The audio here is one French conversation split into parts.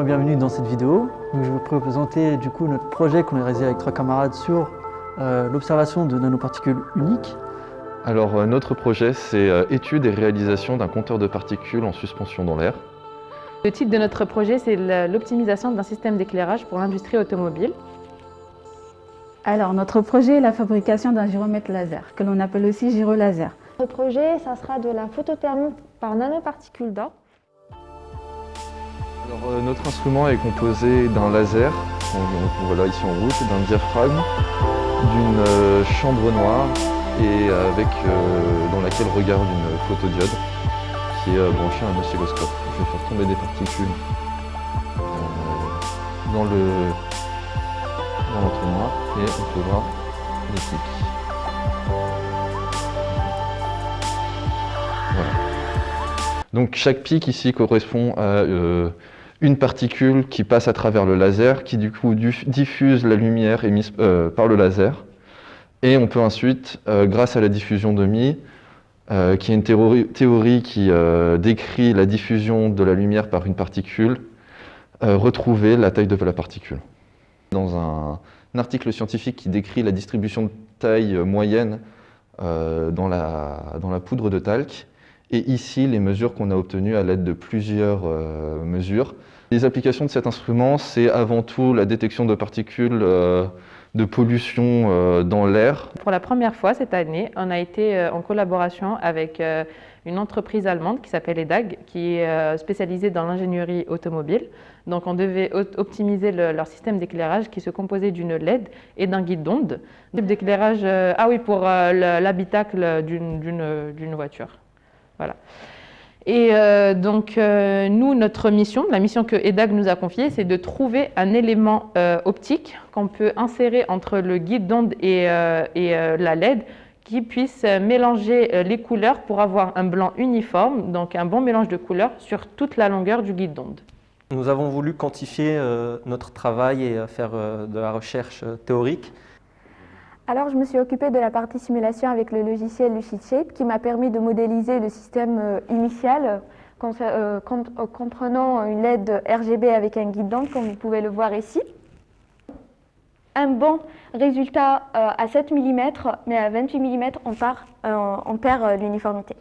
Bonjour et bienvenue dans cette vidéo. Donc, je vais vous présenter du coup notre projet qu'on a réalisé avec 3 camarades sur l'observation de nanoparticules uniques. Alors notre projet, c'est étude et réalisation d'un compteur de particules en suspension dans l'air. Le titre de notre projet, c'est l'optimisation d'un système d'éclairage pour l'industrie automobile. Alors, notre projet est la fabrication d'un gyromètre laser, que l'on appelle aussi gyrolaser. Notre projet, ça sera de la photothermie par nanoparticules d'or. Alors, notre instrument est composé d'un laser, voilà ici en rouge, d'un diaphragme, d'une chambre noire et dans laquelle regarde une photodiode qui est branchée à un oscilloscope. Je vais faire tomber des particules dans l'entonnoir et on peut voir les pics. Voilà. Donc chaque pic ici correspond à une particule qui passe à travers le laser, qui du coup diffuse la lumière émise par le laser. Et on peut ensuite, grâce à la diffusion de Mie, qui est une théorie qui décrit la diffusion de la lumière par une particule, retrouver la taille de la particule. Dans un article scientifique qui décrit la distribution de taille moyenne dans la poudre de talc, et ici les mesures qu'on a obtenues à l'aide de plusieurs mesures. Les applications de cet instrument, c'est avant tout la détection de particules de pollution dans l'air. Pour la première fois cette année, on a été en collaboration avec une entreprise allemande qui s'appelle EDAG, qui est spécialisée dans l'ingénierie automobile. Donc on devait optimiser leur système d'éclairage qui se composait d'une LED et d'un guide d'onde. Type d'éclairage, pour l'habitacle d'une voiture. Voilà. Et nous, notre mission, la mission que EDAG nous a confiée, c'est de trouver un élément optique qu'on peut insérer entre le guide d'onde et la LED qui puisse mélanger les couleurs pour avoir un blanc uniforme, donc un bon mélange de couleurs sur toute la longueur du guide d'onde. Nous avons voulu quantifier notre travail et faire de la recherche théorique. Alors, je me suis occupée de la partie simulation avec le logiciel LucidShape qui m'a permis de modéliser le système initial comprenant une LED RGB avec un guide d'onde, comme vous pouvez le voir ici. Un bon résultat à 7 mm, mais à 28 mm, on perd l'uniformité.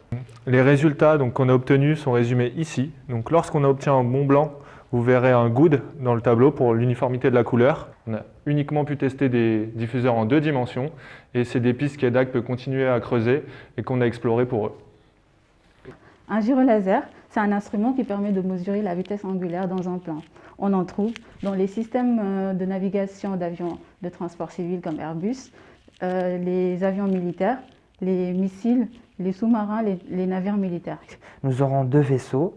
Les résultats qu'on a obtenus sont résumés ici. Donc, lorsqu'on obtient un bon blanc, vous verrez un good dans le tableau pour l'uniformité de la couleur. On a uniquement pu tester des diffuseurs en 2 dimensions et c'est des pistes qu'EDAG peut continuer à creuser et qu'on a explorées pour eux. Un gyrolaser, c'est un instrument qui permet de mesurer la vitesse angulaire dans un plan. On en trouve dans les systèmes de navigation d'avions de transport civil comme Airbus, les avions militaires, les missiles, les sous-marins, les navires militaires. Nous aurons deux faisceaux.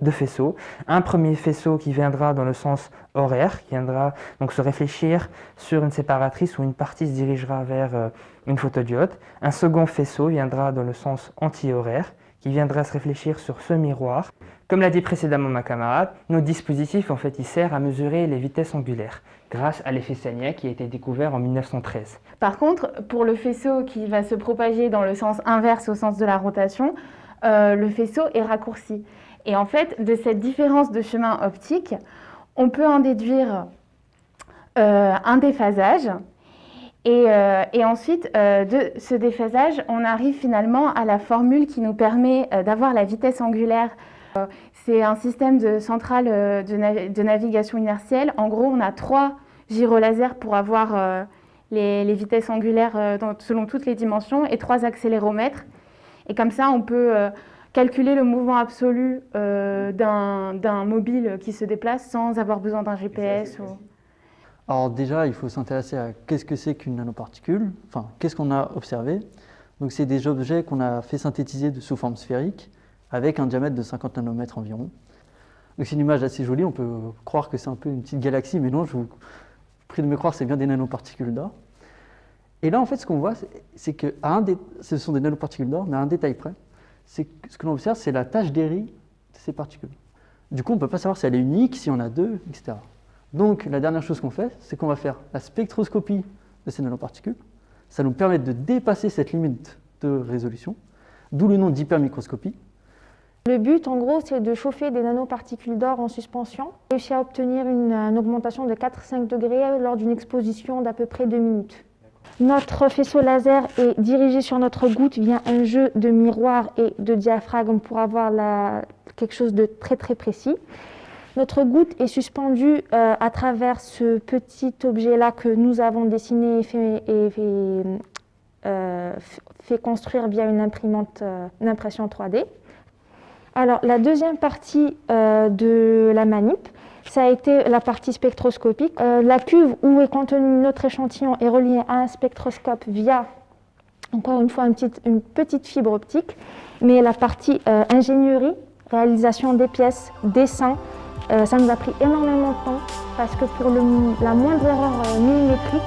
Un premier faisceau qui viendra dans le sens horaire, qui viendra donc se réfléchir sur une séparatrice où une partie se dirigera vers une photodiode. Un second faisceau viendra dans le sens anti-horaire, qui viendra se réfléchir sur ce miroir. Comme l'a dit précédemment ma camarade, notre dispositif il sert à mesurer les vitesses angulaires grâce à l'effet Sagnac qui a été découvert en 1913. Par contre, pour le faisceau qui va se propager dans le sens inverse au sens de la rotation, le faisceau est raccourci. Et en fait, de cette différence de chemin optique, on peut en déduire un déphasage. Et ensuite, de ce déphasage, on arrive finalement à la formule qui nous permet d'avoir la vitesse angulaire. C'est un système de centrale de navigation inertielle. En gros, on a 3 gyrolasers pour avoir les vitesses angulaires selon toutes les dimensions et 3 accéléromètres. Et comme ça, on peut calculer le mouvement absolu d'un mobile qui se déplace sans avoir besoin d'un GPS. Alors déjà, il faut s'intéresser à qu'est-ce que c'est qu'une nanoparticule, enfin qu'est-ce qu'on a observé. Donc c'est des objets qu'on a fait synthétiser sous forme sphérique avec un diamètre de 50 nanomètres environ. Donc c'est une image assez jolie, on peut croire que c'est un peu une petite galaxie, mais non, je vous prie de me croire, c'est bien des nanoparticules d'or. Et là, en fait, ce qu'on voit, c'est que ce sont des nanoparticules d'or, mais à un détail près, c'est que ce que l'on observe, c'est la tache d'Airy de ces particules. Du coup, on ne peut pas savoir si elle est unique, si on a 2, etc. Donc, la dernière chose qu'on fait, c'est qu'on va faire la spectroscopie de ces nanoparticules. Ça nous permet de dépasser cette limite de résolution, d'où le nom d'hypermicroscopie. Le but, en gros, c'est de chauffer des nanoparticules d'or en suspension. On a réussi à obtenir une augmentation de 4-5 degrés lors d'une exposition d'à peu près 2 minutes. Notre faisceau laser est dirigé sur notre goutte via un jeu de miroir et de diaphragme pour avoir quelque chose de très très précis. Notre goutte est suspendue à travers ce petit objet-là que nous avons dessiné et fait construire via une impression 3D. Alors, la deuxième partie de la manip, ça a été la partie spectroscopique. La cuve où est contenu notre échantillon est reliée à un spectroscope via, encore une fois, une petite fibre optique. Mais la partie ingénierie, réalisation des pièces, dessin, ça nous a pris énormément de temps parce que pour la moindre erreur millimétrique,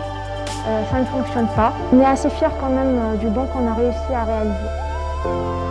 ça ne fonctionne pas. On est assez fiers quand même du don qu'on a réussi à réaliser.